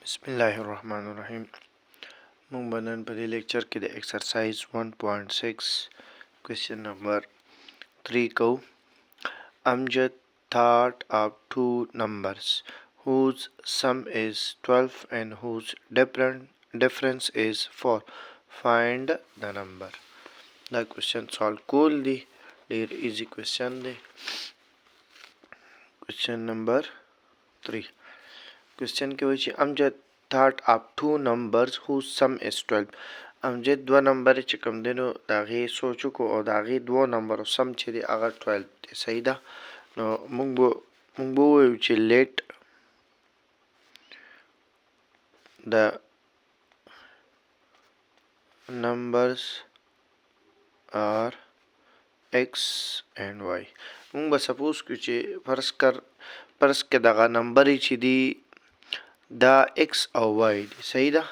بسم الله الرحمن الرحیم. مونږ به نن په دې لیکچر کې د ایکسرسایز 1.6 کوېسچن نمبر 3 کوو. Amjad thought of two numbers whose sum is 12 and whose difference is 4. Find the number. دا کوېسچن سالو کول دی. ډېر ایزی کوېسچن دی. کوېسچن نمبر 3 کوېسچن کې وایي چې امجد thought of two numbers whose sum is 12. امجد دوه نمبر چې کوم دی نو د هغې سوچ وکړو او د هغې دوه نمبرو سم چې دی هغه 12 دی. صحیح ده. نو موږ به ووایو چې let the numbers are x and y. موږ به سپوز کړو چې فرض که دغه نمبرې چې دی دا x او y دی. صحیح ده.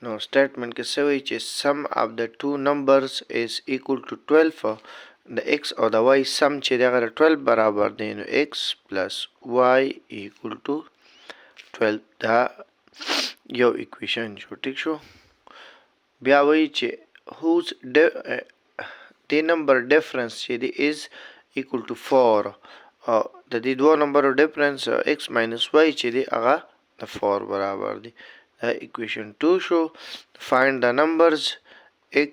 نو سټیټمنټ کې څه وایي چې sum of the two numbers is equal to 12. د x او د y سم چې دی هغه 12 برابر دی. نو x plus y equal to 12. دا یو اکویشن شو. ټیک شو. بیا وایي چې whose د نمبر ډیفرنس چې دی is equal to 4. او د دې دوه نمبرو ډیفرنس x minus y چې دی هغه د 4 برابر دی. دا equation 2 شو. find the numbers. x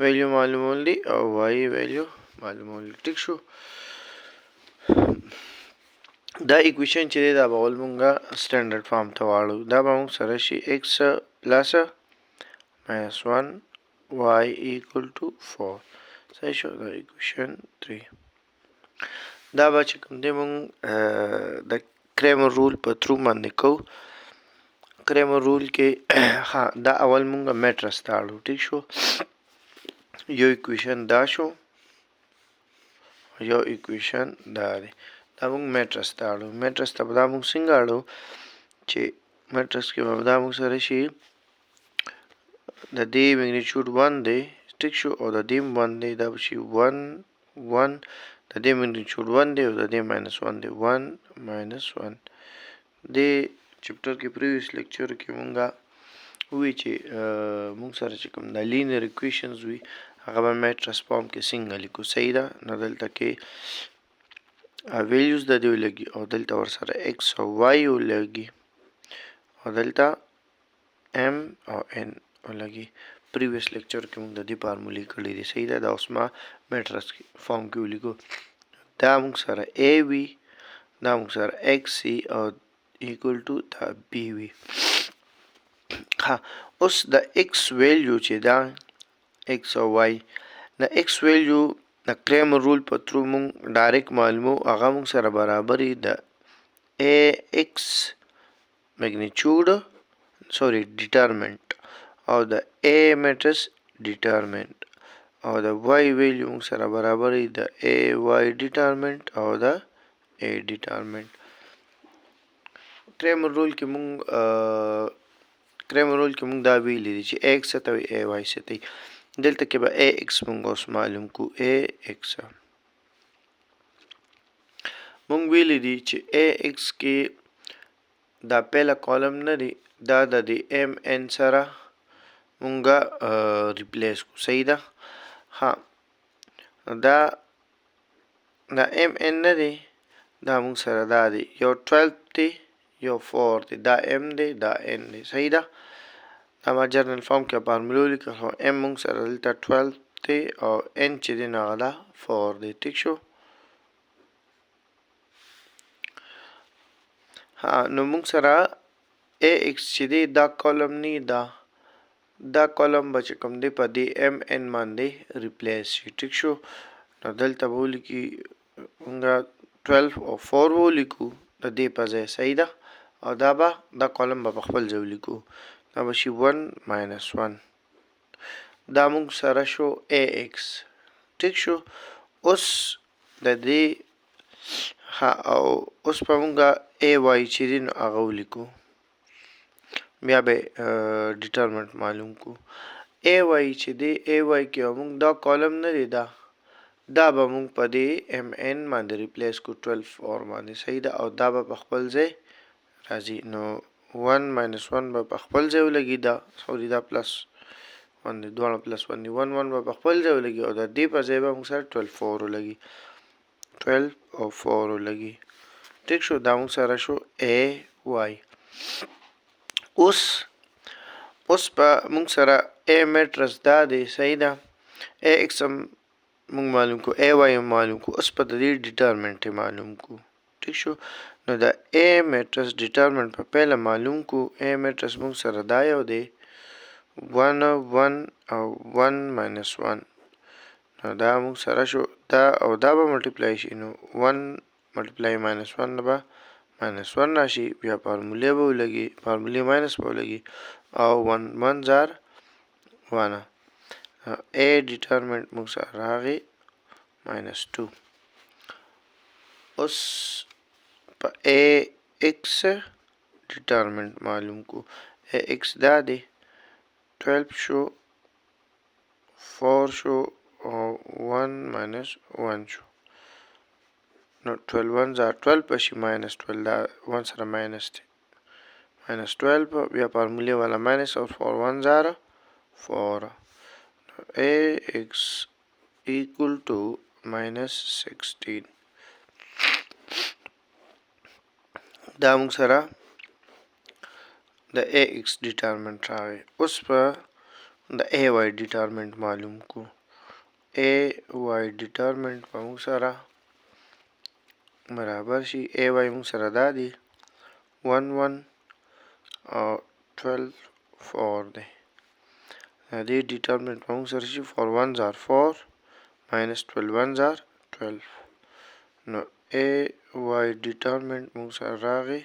value معلومول دی او y value معلومول دی. ټیک شو. دا equation چې دی دا به اول مونږه standard form ته واړو. دا به مونږ سره شي x plus minus 1 y equal to 4. صحیح شو. دا equation 3. دا به چې کوم دی مونږ د کریمر رول په تھرو باندې کوو. کریمر رول کې ها دا اول مونږ میټرس ته اړو. ټیک شو. یو اکویشن دا شو، یو اکویشن دا دی. دا مونږ میټرس ته اړو. میټرس ته به دا مونږ څنګه اړو چې میټرس کې به دا مونږ سره شي د دې میګنیچیوډ 1 دی. ټیک شو. او د دې 1 دی. دا به شي 1 1. د دې میګنیچیوډ 1 دی او د دې ماینس 1 دی. 1 ماینس 1. دې چپټر کې پریویس لیکچر کې مونږه وی چې مونږ سره چې کوم د لینیر اکویشنز وي هغه به میټرس فارم کې څنګه لیکو. صحیح ده. نو دلته کې ویلیوز د دې ولګي او دلته ورسره x او y ولګي او دلته m او n ولګي. پریویس لیکچر کې مونږ د دې فارمولې کړې دي. صحیح ده. دا اوس ما میټرس فارم کې ولیکو. دا مونږ سره a وي، دا مونږ سره x وي او equal to دا b وي. ها اوس د x ویلیو چې دا x او y د x ویلیو د کریمر رول په تھرو مونږ ډایرکټ معلومو. هغه مونږ سره برابرې د ax میګنیچیوډ ډیټرمنټ او د a میټرس ډیټرمنټ او د y ویلیو مونږ سره برابرې د ay ډیټرمنټ او د a ډیټرمنټ. کریمر رول کې مونږ دا ویلي دي چې ax څه ته وایي ay څه ته وایي. دلته کې به ax مونږ اوس معلوم کو. ax مونږ ویلي دي چې ax کې دا پهله کالم نه دی، دا د دې mn سره مونږه ریپلیس کو. صحیح ده. ها دا mn نه دی، دا مونږ سره دا دی یو 12 دی یو 4 دی. دا m دی دا n دی. صحیح ده. دا ما جرنل فارم کې فارموله ولیکل خو m مونږ سره دلته 12 دی او n چې دی نو هغه دا 4 دی. ټیک شو. ها نو مونږ سره ax چې دی دا کالم نی دا کالم به چې کوم دی په دې mn باندې ریپلیس شي. ټیک شو. نو دلته به ولیکي مونږه 12 او 4 ولیکو د دې په ځای. صحیح ده. او دا کالم به په خپل ځای ولیکو. دا به شي 1 ماینس 1. دا مونږ سره شو ax. ټیک شو. اوس د دې ها او اوس په مونږه ay چې دی نو هغه ولیکو. بیا به ډیټرمنټ معلوم کو. ay چې دی ay کې مونږ دا کالم نه دی دا به مونږ په دې mn باندې ریپلیس کو 12 اور باندې. صحیح ده. او دا به په خپل ځای راځي. نو 1 minus 1 به په خپل ځای ولګي، دا سوري دا پلس 1 دی، دواړه پلس 1 دی. 1 1 به په خپل ځای ولګي او د دې په ځای به موږ سره 12 4 ولګي، 12 او 4 ولګي. ټیک شو، دا موږ سره شو اے واي. اوس په موږ سره اے میټرس دا دی، صحیح ده. اے ایکس هم موږ معلوم کو، اے واي هم معلوم کو. اوس په د دې ډیټرمنټ معلوم کو. ټیک شو، نو د اے میټرس ډیټرمنټ په پیله معلوم کو. اے میټرس موږ سره دا یو دی 1 1 او 1 minus 1. نو دا موږ سره شو، دا او دا به ملټیپلای شي، نو 1 ملټیپلای ماینس 1 به ماینس 1 راشي، بیا فارمولې به ولګي، فارمولې ماینس به ولګي او 1 1 زار 1. اے ډیټرمنټ موږ سره راغی -2. اوس په اے ایکس ډیټرمنټ معلوم کو. اے ایکس دا دی 12 شو، 4 شو او 1 minus 1 شو. نو 12 1 زار 12 پشي -12، دا 1 سره ماینس دی، -12 بیا فارمولې والا ماینس او 4 1 زار 4. اے ایکس equal to -16. دا موږ سره د اے ایکس ډیټرمنټ راغی. اوس په د اے واي ډیټرمنټ معلوم کو. اے واي ډیټرمنټ په موږ سره برابر شي، اے واي موږ سره دا دی 1 1 او 12 4 دی. د دې ډیټرمنټ په موږ سره شي 4 1 زار 4 -12 1 زار 12. نو اے واي ډیټرمنټ موږ سره راغی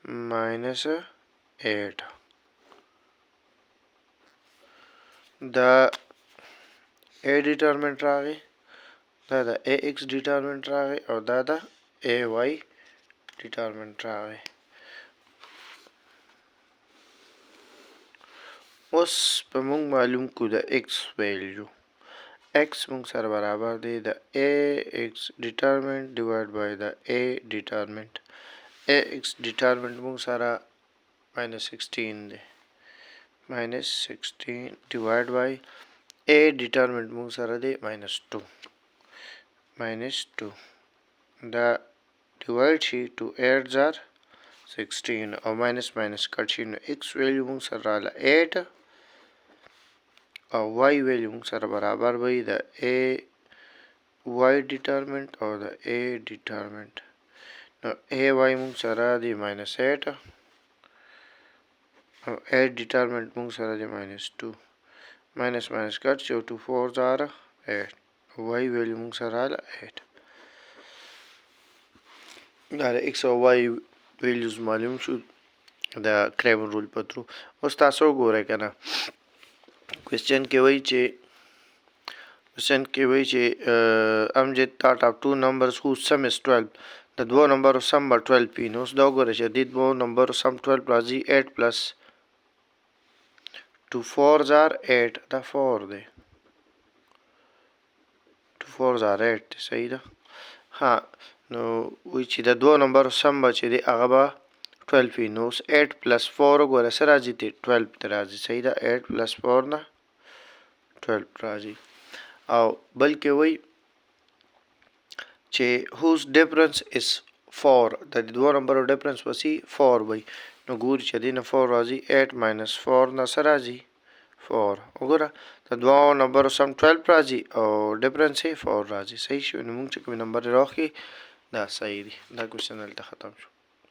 -8. دا اے ډیټرمنټ راغی، دا د اے ایکس ډیټرمنټ راغی او دا د اے واي ډیټرمنټ راغی. اوس په موږ معلوم کو د ایکس ویلیو. ایکس موږ سره برابر دی د اے ایکس ډیټرمنټ ډیوایډ بای د اے ډیټرمنټ. اے ایکس ډیټرمنټ موږ سره -16 دی، -16 ډیوایډ بای اے ډیټرمنټ موږ سره دی -2. دا ډیوایډ شي 2 8 زار 16 او ماینس ماینس کټ شي، نو ایکس ویلیو موږ سره راغله 8 او واي ویلیو موږ سره برابر وي د اے واي ډیټرمنټ او د اے ډیټرمنټ. نو اے واي موږ سره دی -8 او اے ډیټرمنټ موږ سره دی -2. ماینس ماینس کټ شي 2 4 زار 8 واي ویلیو موږ سره راغله 8. دا د ایکس او واي ویلیوز معلوم شو د کریمر رول په ترو. اوس تاسو وګورئ کنه کوېسچن کې وایي چې امجد thought of two numbers whose sum is 12. د دوو نمبرو سم به 12 وي. نو اوس دا وګورئ چې د دوو نمبرو سم 12 راځي 8 پلس 2 4 زار 8 دا 4 دی، 2 4 زار 8 دی، صحیح ده. ها نو وایي چې د دوو نمبرو سم به چې دی هغه به 12 وي. نو اوس 8 پلس 4 وګوره څه راځي دی 12 ته راځي، صحیح ده. 8 پلس 4 نه 12 راځي. او بلکې وایي چې whose difference is 4. د دوو نمبرو ډیفرنس وسی 4 وي. نو ګوري چې دی نه 4 راځي 8 minus 4 نه څه راځي 4. وګوره د دوو نمبرو سم 12 راځي او ډیفرنس یې 4 راځي، صحیح شو. نو موږ چې کوم نمبر راوخي دا صحیح دی. دا کوېسچن دلته ختم شو.